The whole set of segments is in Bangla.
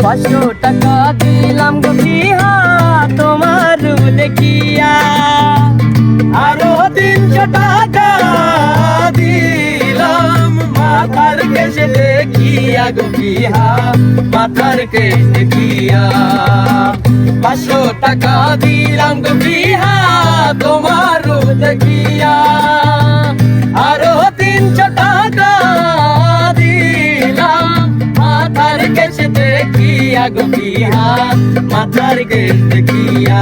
500 টাকা দিলাম গো বিহা তোমার রূপ দেখিয়া, আরো 300 টাকা দিলাম মাথার কেশ দেখিয়া গো বিহা মাথার কেশ দেখিয়া। 500 টাকা দিলাম গো বিহা তোমার রূপ দেখিয়া, আরো 300 টাকা দিলাম মাথার কেশ দেখিয়া গো বিহা মাথার কেশ দেখিয়া।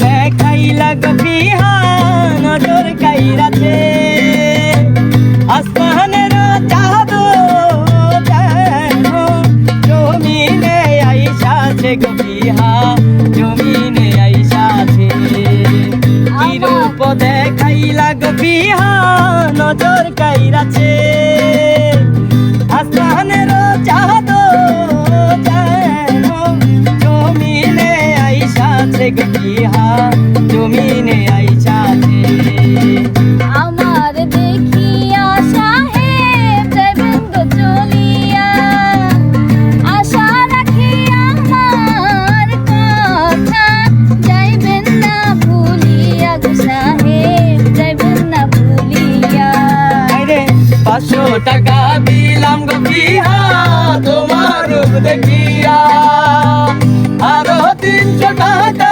দেখাইলা গো বিহা নজর কাইরাছে, আসমানের চাঁদ যেন জমিনে আইসাছে গো বিহা জমিনে আইসাছে। কি রূপ দেখাইলা গো বিহা নজর কাইরাছে, আসমানের চাঁদ যেন জমিনে আইসাছে গো বিহা জমিনে আইসাছে। আমার দেখিয়া সাহেব যাইবেন গো চলিয়া, আশা রাখি আমার কথা যাইবেন না ভুলিয়া গো সাহেব যাইবেন না ভুলিয়া। 500 টাকা দিলাম গো বিহা তোমার রূপ দেখিয়া, আরো 300 টাকা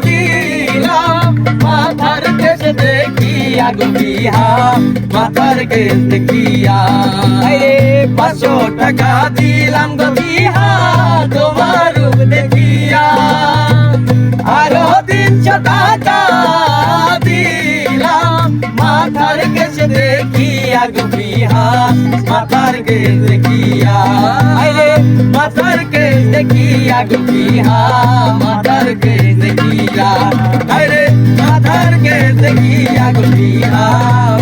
দিলাম মাথার কেশ দেখিয়া গো বিহা মাথার কেশ দেখিয়া। 500 টাকা দিলাম গো বিহা তোমার রূপ দেখিয়া, আরো 300 টাকা দিলাম মাথার কেশ দেখিয়া গো বিহা মাথার কেশ দেখিয়া। মাথার কেশ দেখিয়া গো বিহা মাথার কেশ দেখিয়া, মাথার কেশ দেখিয়া গো বিহা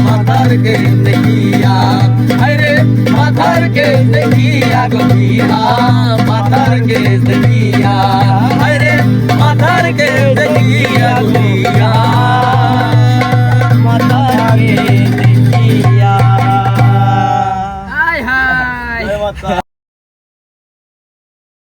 মাথার কেশ